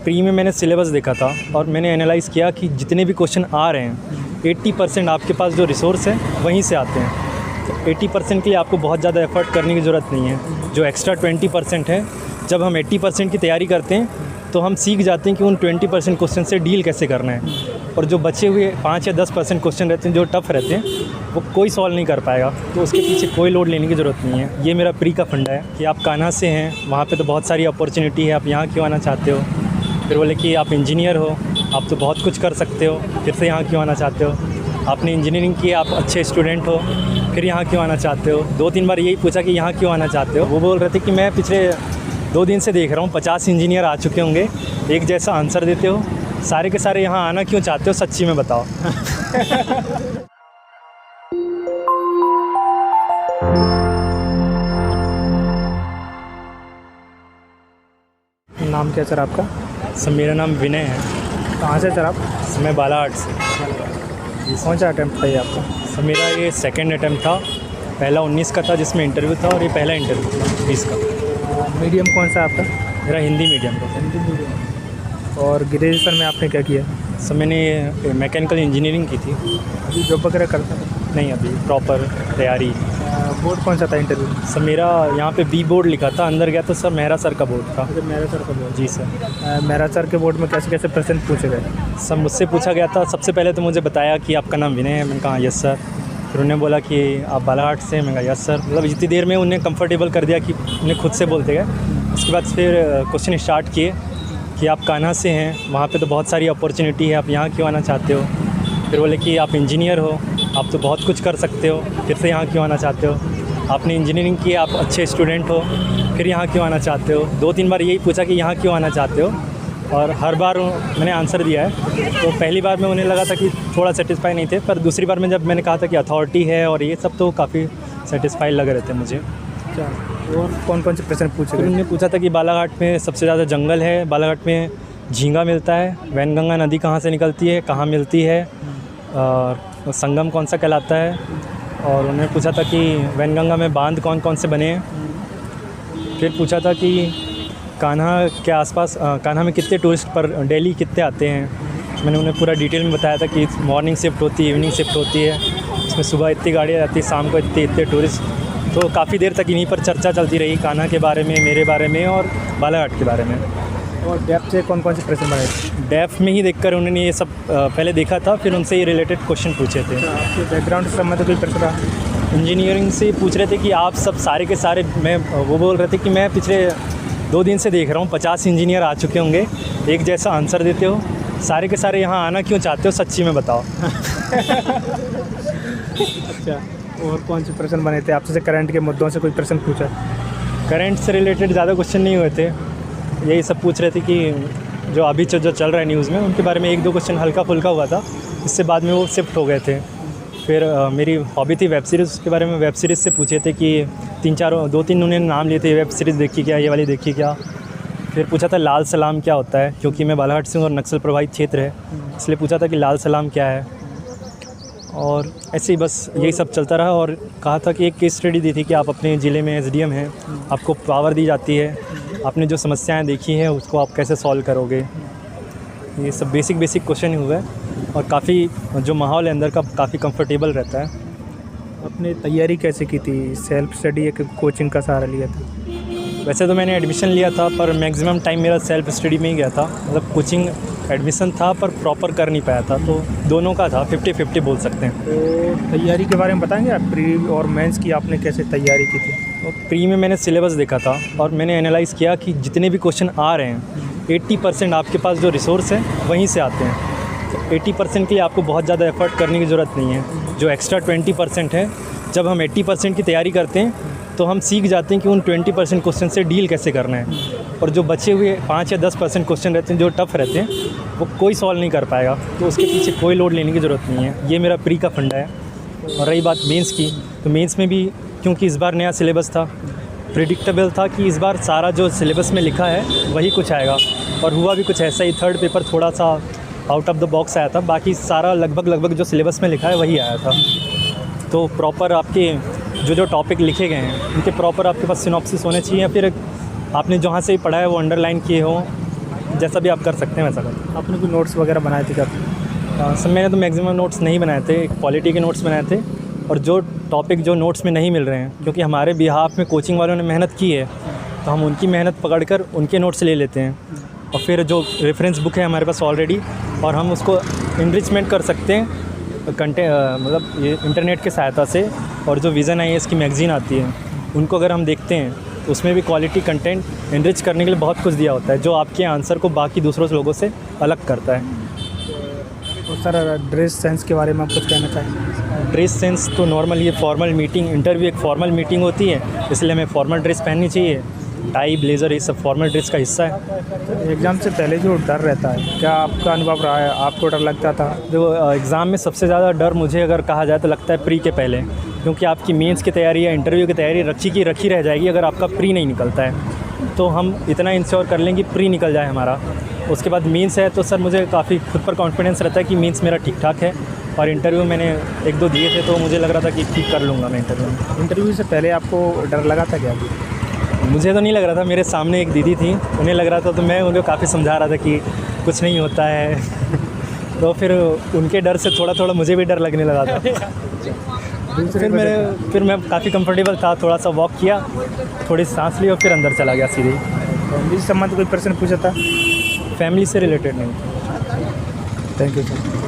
Pre में मैंने syllabus देखा था और मैंने एनालाइज़ किया कि जितने भी क्वेश्चन आ रहे हैं 80% आपके पास जो रिसोर्स है वहीं से आते हैं। तो 80% के लिए आपको बहुत ज़्यादा एफर्ट करने की ज़रूरत नहीं है। जो एक्स्ट्रा 20% है, जब हम 80% की तैयारी करते हैं तो हम सीख जाते हैं कि उन 20% क्वेश्चन से डील कैसे करना है। और जो बचे हुए 5 या 10% क्वेश्चन रहते हैं जो टफ़ रहते हैं वो कोई सॉल्व नहीं कर पाएगा, तो उसके पीछे कोई लोड लेने की ज़रूरत नहीं है। ये मेरा प्री का फंडा है कि आप कान्हा से हैं, वहाँ पे तो बहुत सारी अपॉर्चुनिटी है, आप यहाँ क्यों आना चाहते हो। फिर बोले कि आप इंजीनियर हो, आप तो बहुत कुछ कर सकते हो, फिर से यहाँ क्यों आना चाहते हो। आपने इंजीनियरिंग की, आप अच्छे स्टूडेंट हो, फिर यहाँ क्यों आना चाहते हो। 2-3 बार यही पूछा कि यहाँ क्यों आना चाहते हो। वो बोल रहे थे कि मैं पिछले 2 दिन से देख रहा हूँ 50 इंजीनियर आ चुके होंगे, एक जैसा आंसर देते हो, सारे के सारे यहाँ आना क्यों चाहते हो, सच्ची में बताओ। नाम क्या सर आपका? सर मेरा नाम विनय है। कहाँ से सर आप? सर मैं बालाहाट से। कौन सा अटैम्प्ट था ये आपका? सर मेरा ये सेकंड अटैम्प्ट था। पहला 19 का था जिसमें इंटरव्यू था, और ये पहला इंटरव्यू था 20 का। मीडियम कौन सा आपका? मेरा हिंदी मीडियम का। हिंदी मीडियम। और ग्रेजुएशन में आपने क्या किया? सर मैंने मैकेनिकल इंजीनियरिंग की थी। अभी जॉब वगैरह करता था? नहीं, अभी प्रॉपर तैयारी। बोर्ड कौन सा था इंटरव्यू? सर मेरा यहाँ पे बी बोर्ड लिखा था, अंदर गया तो सर मेहरा सर का बोर्ड था। अच्छा, मेहरा सर का बोर्ड। जी सर। मेहरा सर के बोर्ड में कैसे कैसे प्रश्न पूछे गए? सर मुझसे पूछा गया था, सबसे पहले तो मुझे बताया कि आपका नाम विनय है। मैंने कहा यस सर। फिर उन्होंने बोला कि आप बालाहाट से। मैंने कहा यस सर। मतलब जितनी देर में उन्हें कंफर्टेबल कर दिया कि उन्हें खुद से बोलते गए। उसके बाद फिर क्वेश्चन स्टार्ट किए कि आप कान्हा से हैं, वहाँ पे तो बहुत सारी अपॉर्चुनिटी है, आप यहाँ क्यों आना चाहते हो। फिर बोले कि आप इंजीनियर हो, आप तो बहुत कुछ कर सकते हो, फिर से यहाँ क्यों आना चाहते हो। आपने इंजीनियरिंग की, आप अच्छे स्टूडेंट हो, फिर यहाँ क्यों आना चाहते हो। 2-3 बार यही पूछा कि यहाँ क्यों आना चाहते हो, और हर बार मैंने आंसर दिया है। तो पहली बार में उन्हें लगा था कि थोड़ा सेटिस्फाई नहीं थे, पर दूसरी बार में जब मैंने कहा था कि अथॉरिटी है और ये सब, तो काफ़ी सेटिस्फाई लग रहे थे मुझे। अच्छा, और कौन कौन से प्रश्न पूछे फिर गए? उन्होंने पूछा था कि बालाघाट में सबसे ज़्यादा जंगल है, बालाघाट में झींगा मिलता है, वैनगंगा नदी कहाँ से निकलती है, कहाँ मिलती है, और संगम कौन सा कहलाता है। और उन्होंने पूछा था कि वैनगंगा में बांध कौन कौन से बने हैं। फिर पूछा था कि कान्हा के आसपास कान्हा में कितने टूरिस्ट पर डेली कितने आते हैं। मैंने उन्हें पूरा डिटेल में बताया था कि मॉर्निंग शिफ्ट होती है, इवनिंग शिफ्ट होती है, इसमें सुबह इतनी गाड़ियाँ आती है, शाम को इतने टूरिस्ट। तो काफ़ी देर तक इन्हीं पर चर्चा चलती रही, कान्हा के बारे में, मेरे बारे में और बालाघाट के बारे में। और डेप्थ से कौन कौन से प्रश्न बनाए थे? डेफ में ही देखकर उन्होंने ये सब पहले देखा था, फिर उनसे ये रिलेटेड क्वेश्चन पूछे थे। आपके बैकग्राउंड से संबंधित कोई प्रश्न रहा? इंजीनियरिंग से पूछ रहे थे कि आप सब सारे के सारे, वो बोल रहे थे कि मैं पिछले 2 दिन से देख रहा हूँ 50 इंजीनियर आ चुके होंगे, एक जैसा आंसर देते हो, सारे के सारे यहाँ आना क्यों चाहते हो, सच्ची में बताओ। अच्छा, और कौन से प्रश्न बने थे आपसे? करंट के मुद्दों से कोई प्रश्न पूछा? करंट से रिलेटेड ज़्यादा क्वेश्चन नहीं हुए थे, यही सब पूछ रहे थे कि जो अभी जो चल रहा है न्यूज़ में, उनके बारे में 1-2 क्वेश्चन हल्का फुल्का हुआ था, इससे बाद में वो शिफ्ट हो गए थे। फिर मेरी हॉबी थी वेब सीरीज़, उसके बारे में वेब सीरीज़ से पूछे थे कि 2-3 उन्होंने नाम लिए थे, वेब सीरीज़ देखी क्या, ये वाली देखी क्या। फिर पूछा था लाल सलाम क्या होता है, क्योंकि मैं बालाघाट से हूँ और नक्सल प्रभावित क्षेत्र है, इसलिए पूछा था कि लाल सलाम क्या है। और ऐसे ही बस यही सब चलता रहा। और कहा था कि एक केस स्टडी दी थी कि आप अपने ज़िले में एसडीएम हैं, आपको पावर दी जाती है, आपने जो समस्याएं देखी हैं उसको आप कैसे सॉल्व करोगे। ये सब बेसिक क्वेश्चन ही हुआ है, और काफ़ी जो माहौल है अंदर का काफ़ी कंफर्टेबल रहता है। अपने तैयारी कैसे की थी? सेल्फ स्टडी या कोचिंग का सहारा लिया था? वैसे तो मैंने एडमिशन लिया था, पर मैक्सिमम टाइम मेरा सेल्फ स्टडी में ही गया था। मतलब कोचिंग एडमिशन था पर प्रॉपर कर नहीं पाया था, तो दोनों का था, 50-50 बोल सकते हैं। तो तैयारी के बारे में बताएंगे आप? प्री और मेंस की आपने कैसे तैयारी की थी? और प्री में मैंने सिलेबस देखा था और मैंने एनालाइज़ किया कि जितने भी क्वेश्चन आ रहे हैं 80% आपके पास जो रिसोर्स है वहीं से आते हैं। तो 80% के लिए आपको बहुत ज़्यादा एफर्ट करने की ज़रूरत नहीं है। जो एक्स्ट्रा 20% है, जब हम 80% की तैयारी करते हैं तो हम सीख जाते हैं कि उन 20% क्वेश्चन से डील कैसे करना है। और जो बचे हुए 5 या 10% क्वेश्चन रहते हैं जो टफ़ रहते हैं, वो कोई सॉल्व नहीं कर पाएगा, तो उसके पीछे कोई लोड लेने की ज़रूरत नहीं है। ये मेरा प्री का फंडा है। और रही बात मेंस की, तो मेंस में भी क्योंकि इस बार नया सिलेबस था, प्रिडिक्टेबल था कि इस बार सारा जो सिलेबस में लिखा है वही कुछ आएगा, और हुआ भी कुछ ऐसा ही। थर्ड पेपर थोड़ा सा आउट ऑफ द बॉक्स आया था, बाकी सारा लगभग जो सिलेबस में लिखा है वही आया था। तो प्रॉपर आपके जो टॉपिक लिखे गए हैं उनके प्रॉपर आपके पास सिनॉप्सिस होने चाहिए, या फिर आपने जहाँ से पढ़ा है वो अंडरलाइन किए हो। जैसा भी आप कर सकते हैं वैसा करो। आपने कोई नोट्स वगैरह बनाए थे क्या? सर मैंने तो मैक्सिमम नोट्स नहीं बनाए थे, पॉलिटी के नोट्स बनाए थे, और जो टॉपिक जो नोट्स में नहीं मिल रहे हैं, क्योंकि हमारे बिहाफ में कोचिंग वालों ने मेहनत की है, तो हम उनकी मेहनत पकड़कर उनके नोट्स ले लेते हैं, और फिर जो रेफरेंस बुक है हमारे पास ऑलरेडी, और हम उसको इनरिचमेंट कर सकते हैं मतलब ये इंटरनेट की सहायता से। और जो विज़न IAS की मैगज़ीन आती है, उनको अगर हम देखते हैं तो उसमें भी क्वालिटी कंटेंट इनरिच करने के लिए बहुत कुछ दिया होता है, जो आपके आंसर को बाकी दूसरों लोगों से अलग करता है। तो सर ड्रेस सेंस के बारे में आप कुछ कहना चाहेंगे? ड्रेस सेंस तो नॉर्मल, ये फॉर्मल मीटिंग, इंटरव्यू एक फॉर्मल मीटिंग होती है, इसलिए हमें फॉर्मल ड्रेस पहननी चाहिए। टाई, ब्लेज़र, ये सब फॉर्मल ड्रेस का हिस्सा है। तो एग्ज़ाम से पहले जो डर रहता है, क्या आपका अनुभव रहा है? आपको डर लगता था? जो एग्ज़ाम में सबसे ज़्यादा डर मुझे अगर कहा जाए तो लगता है प्री के पहले, क्योंकि आपकी मेंस की तैयारी या इंटरव्यू की तैयारी रखी रह जाएगी अगर आपका प्री नहीं निकलता है। तो हम इतना इंश्योर कर लें कि प्री निकल जाए हमारा। उसके बाद मीन्स है, तो सर मुझे काफ़ी खुद पर कॉन्फिडेंस रहता है कि मीन्स मेरा ठीक ठाक है, और इंटरव्यू मैंने 1-2 दिए थे, तो मुझे लग रहा था कि ठीक कर लूँगा मैं इंटरव्यू में। इंटरव्यू से पहले आपको डर लगा था क्या? मुझे तो नहीं लग रहा था, मेरे सामने एक दीदी थी, उन्हें लग रहा था, तो मैं उनको काफ़ी समझा रहा था कि कुछ नहीं होता है। तो फिर उनके डर से थोड़ा मुझे भी डर लगने लगा था। फिर मैं काफ़ी कंफर्टेबल था, थोड़ा सा वॉक किया, थोड़ी सांस ली और फिर अंदर चला गया सीधे। फैमिली से संबंधित कोई प्रश्न पूछा था? फैमिली से रिलेटेड नहीं। Thank you sir.